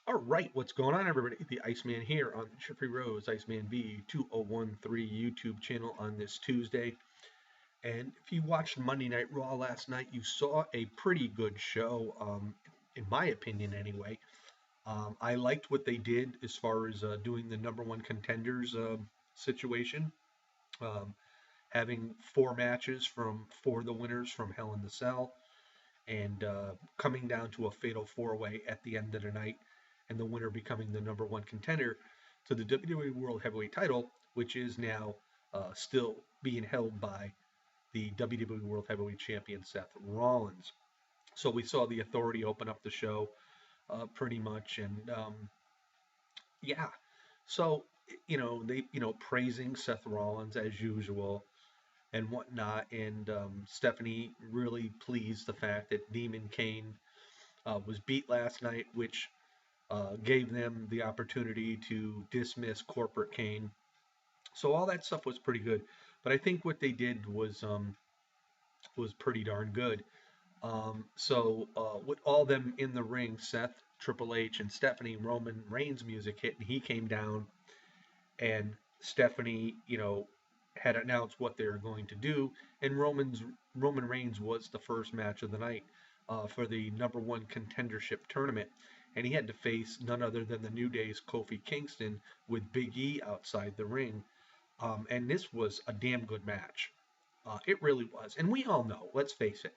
All right, what's going on, everybody? The Iceman here on the Jeffrey Rose Iceman V2013 YouTube channel on this Tuesday. And if you watched Monday Night Raw last night, you saw a pretty good show, in my opinion, anyway. I liked what they did as far as doing the number one contenders situation, um, having four matches for the winners from Hell in the Cell and coming down to a fatal four-way at the end of the night, and the winner becoming the number one contender to the WWE World Heavyweight Title, which is now still being held by the WWE World Heavyweight Champion Seth Rollins. So we saw the Authority open up the show pretty much, and yeah, so they praising Seth Rollins as usual and whatnot. And Stephanie really pleased the fact that Demon Kane was beat last night, which gave them the opportunity to dismiss Corporate Kane. So all that stuff was pretty good. But I think what they did was pretty darn good. So with all them in the ring, Seth, Triple H, and Stephanie, Roman Reigns music hit, and he came down, and Stephanie, had announced what they were going to do, and Roman Reigns was the first match of the night for the number one contendership tournament, and he had to face none other than the New Day's Kofi Kingston with Big E outside the ring, and this was a damn good match. It really was, and we all know. Let's face it.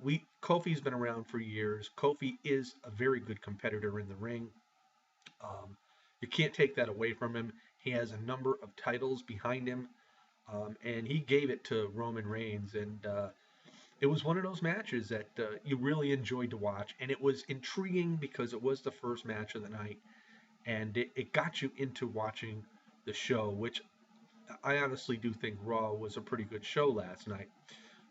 We Kofi's been around for years. Kofi is a very good competitor in the ring. Um, you can't take that away from him. He has a number of titles behind him, and he gave it to Roman Reigns, and it was one of those matches that you really enjoyed to watch, and it was intriguing because it was the first match of the night, and it got you into watching the show, which I honestly do think Raw was a pretty good show last night.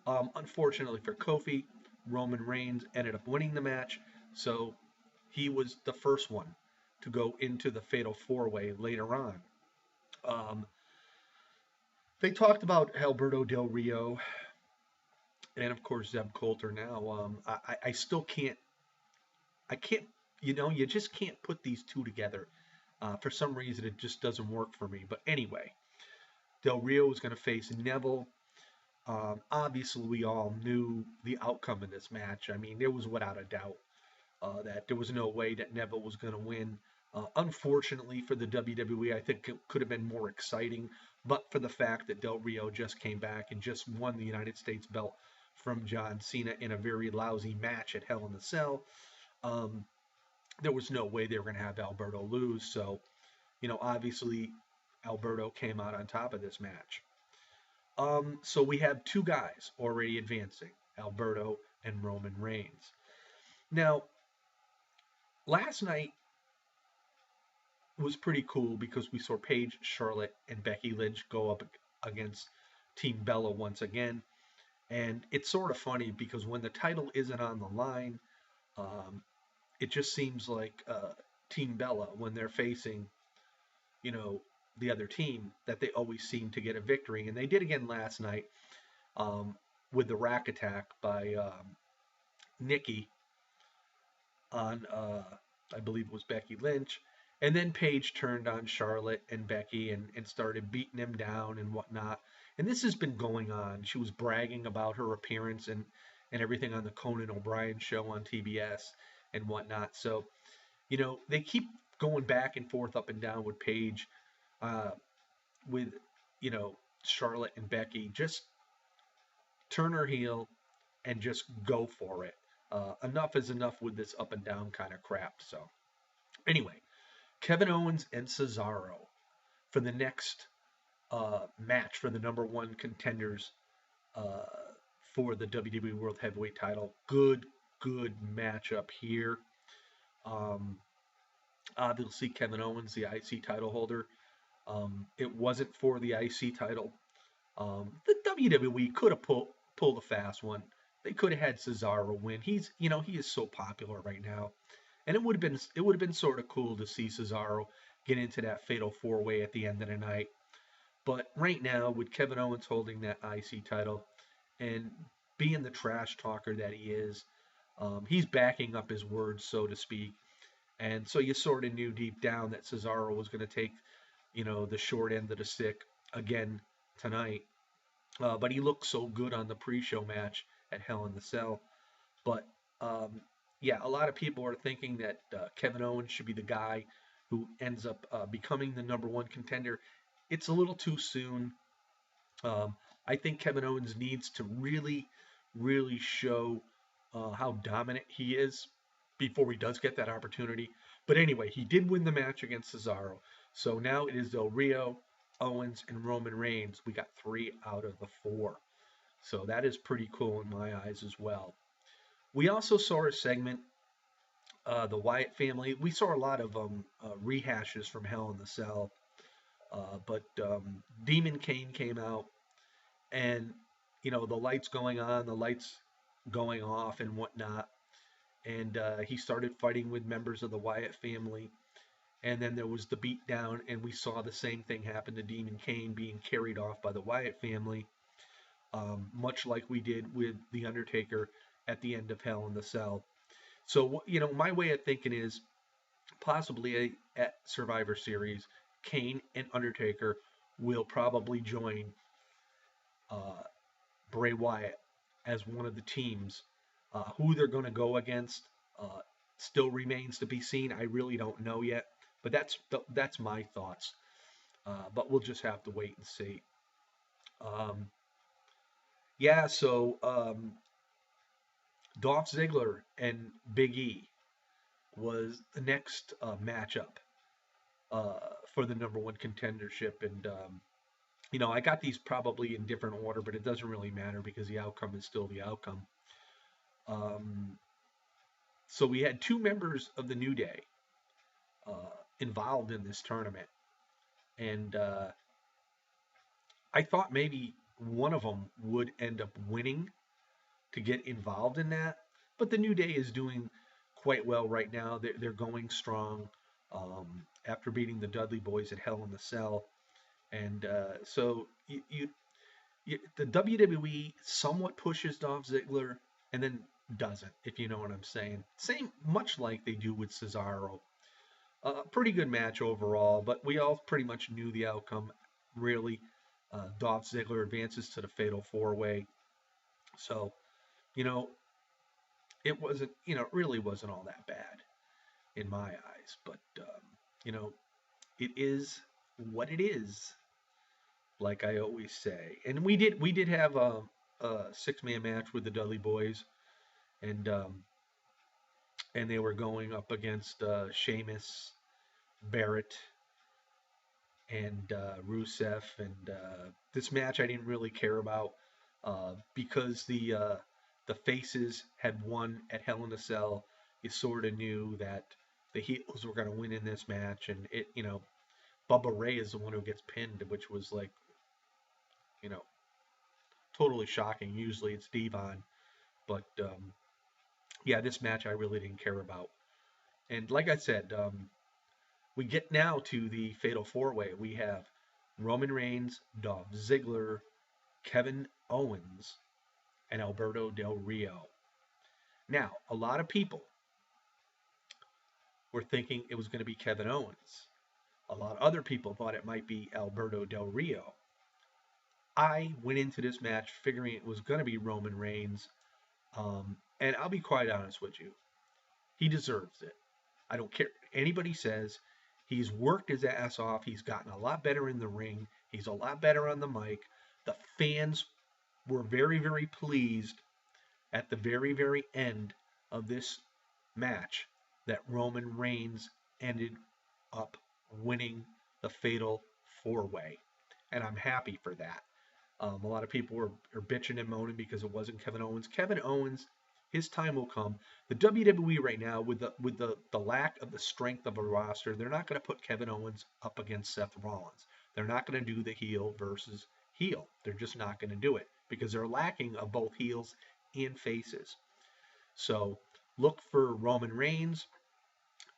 Unfortunately for Kofi, Roman Reigns ended up winning the match, so he was the first one to go into the Fatal Four Way later on. Um, they talked about Alberto Del Rio and of course Zeb Coulter. Now, I still can't, I can't, you just can't put these two together. For some reason, it just doesn't work for me. But anyway, Del Rio was going to face Neville. Obviously, we all knew the outcome of this match. I mean, there was without a doubt that there was no way that Neville was going to win. Unfortunately for the WWE, I think it could have been more exciting, but for the fact that Del Rio just came back and just won the United States belt from John Cena in a very lousy match at Hell in the Cell, um, there was no way they were going to have Alberto lose. So, obviously, Alberto came out on top of this match. So we have two guys already advancing, Alberto and Roman Reigns. Now, last night was pretty cool because we saw Paige, Charlotte, and Becky Lynch go up against Team Bella once again. And it's sort of funny because when the title isn't on the line, um, it just seems like Team Bella, when they're facing, you know, the other team, that they always seem to get a victory. And they did again last night um, with the rack attack by Nikki on, I believe it was Becky Lynch. And then Paige turned on Charlotte and Becky and started beating them down and whatnot. And this has been going on. She was bragging about her appearance and everything on the Conan O'Brien show on TBS and whatnot. So, they keep going back and forth up and down with Paige, uh, with, you know, Charlotte and Becky. Just turn her heel and just go for it. Enough is enough with this up and down kind of crap. So, anyway, Kevin Owens and Cesaro for the next match for the number one contenders uh, for the WWE World Heavyweight title. Good matchup here. Um, Obviously, Kevin Owens, the IC title holder. It wasn't for the IC title. The WWE could have pulled a fast one. They could have had Cesaro win. He is so popular right now, and it would have been sort of cool to see Cesaro get into that fatal four way at the end of the night. But right now, with Kevin Owens holding that IC title and being the trash talker that he is, he's backing up his words, so to speak. And so you sort of knew deep down that Cesaro was going to take, the short end of the stick again tonight. But he looked so good on the pre-show match at Hell in the Cell. But yeah, a lot of people are thinking that Kevin Owens should be the guy who ends up becoming the number one contender. It's a little too soon. I think Kevin Owens needs to really, really show how dominant he is before he does get that opportunity. But anyway, he did win the match against Cesaro. So now it is Del Rio, Owens, and Roman Reigns. We got 3 out of the 4. So that is pretty cool in my eyes as well. We also saw a segment, the Wyatt family. We saw a lot of rehashes from Hell in the Cell. But Demon Kane came out, and the lights going on, the lights going off, and whatnot. And he started fighting with members of the Wyatt family. And then there was the beatdown, and we saw the same thing happen to Demon Kane being carried off by the Wyatt family, much like we did with The Undertaker at the end of Hell in the Cell. So, my way of thinking is possibly at Survivor Series, Kane and Undertaker will probably join uh, Bray Wyatt as one of the teams. Who they're going to go against still remains to be seen. I really don't know yet, but that's my thoughts. But we'll just have to wait and see. Um, yeah, so Dolph Ziggler and Big E was the next matchup for the number one contendership, and I got these probably in different order, but it doesn't really matter because the outcome is still the outcome. Um, so we had 2 members of the New Day involved in this tournament, and I thought maybe one of them would end up winning to get involved in that, but the New Day is doing quite well right now. They're going strong after beating the Dudley Boys at Hell in the Cell, and so the WWE somewhat pushes Dolph Ziggler and then doesn't, if you know what I'm saying. Same, much like they do with Cesaro. Pretty good match overall, but we all pretty much knew the outcome. Really, Dolph Ziggler advances to the Fatal 4-Way. So, you know, it wasn't, it really wasn't all that bad in my eyes. But, it is what it is, like I always say. And we did have a 6-man match with the Dudley Boys, and they were going up against Sheamus, Barrett, and Rusev. And this match I didn't really care about because the faces had won at Hell in a Cell. You sort of knew that the heels were going to win in this match, and Bubba Ray is the one who gets pinned, which was like, you know, totally shocking. Usually it's Devon, but yeah, this match I really didn't care about. And like I said, we get now to the Fatal 4-Way. We have Roman Reigns, Dolph Ziggler, Kevin Owens, and Alberto Del Rio. Now, a lot of people were thinking it was going to be Kevin Owens. A lot of other people thought it might be Alberto Del Rio. I went into this match figuring it was going to be Roman Reigns. And I'll be quite honest with you. He deserves it. I don't care what anybody says. He's worked his ass off. He's gotten a lot better in the ring. He's a lot better on the mic. The fans were very, very pleased at the very, very end of this match that Roman Reigns ended up winning the Fatal 4-Way. And I'm happy for that. A lot of people are bitching and moaning because it wasn't Kevin Owens. Kevin Owens, his time will come. The WWE right now, with the lack of the strength of a roster, they're not going to put Kevin Owens up against Seth Rollins. They're not going to do the heel versus heel. They're just not going to do it because they're lacking of both heels and faces. So look for Roman Reigns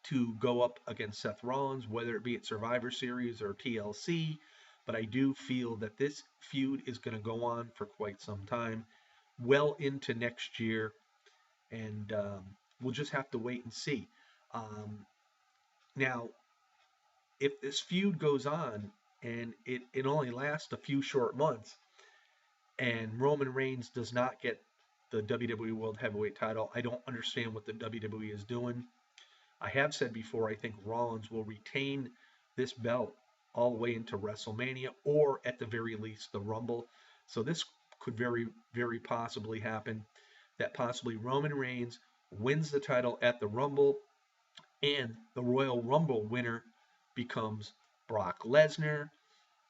to go up against Seth Rollins, whether it be at Survivor Series or TLC. But I do feel that this feud is going to go on for quite some time, well into next year, and we'll just have to wait and see. Now, if this feud goes on and it only lasts a few short months, and Roman Reigns does not get the WWE World Heavyweight title, I don't understand what the WWE is doing. I have said before, I think Rollins will retain this belt all the way into WrestleMania, or at the very least, the Rumble. So this could very, very possibly happen, that possibly Roman Reigns wins the title at the Rumble, and the Royal Rumble winner becomes Brock Lesnar.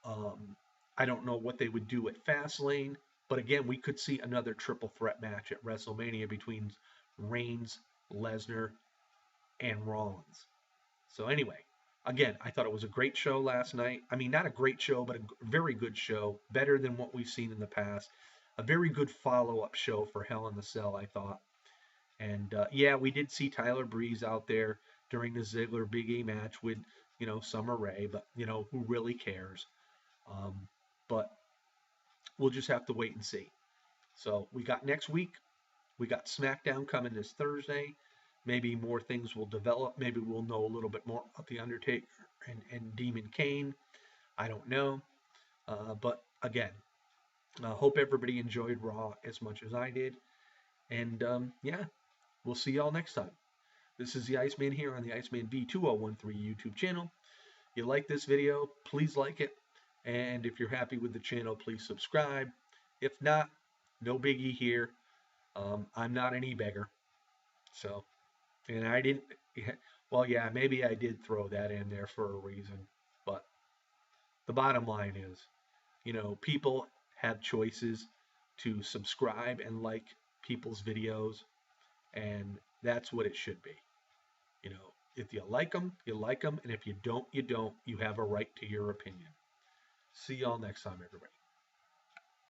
Um, I don't know what they would do at Fastlane, but again, we could see another triple threat match at WrestleMania between Reigns, Lesnar, and Rollins. So anyway, again, I thought it was a great show last night. I mean, not a great show, but a very good show, better than what we've seen in the past. A very good follow-up show for Hell in the Cell, I thought. And yeah, we did see Tyler Breeze out there during the Ziggler Big E match with, Summer Rae, but, who really cares? But we'll just have to wait and see. So we got next week. We got SmackDown coming this Thursday. Maybe more things will develop. Maybe we'll know a little bit more about The Undertaker and Demon Kane. I don't know. But again, I hope everybody enjoyed Raw as much as I did. And yeah, we'll see y'all next time. This is the Iceman here on the Iceman V2013 YouTube channel. If you like this video, please like it. And if you're happy with the channel, please subscribe. If not, no biggie here. I'm not any beggar. So, and I didn't, well, yeah, maybe I did throw that in there for a reason. But the bottom line is, people have choices to subscribe and like people's videos. And that's what it should be. If you like them, you like them. And if you don't, you don't. You have a right to your opinion. See y'all next time, everybody.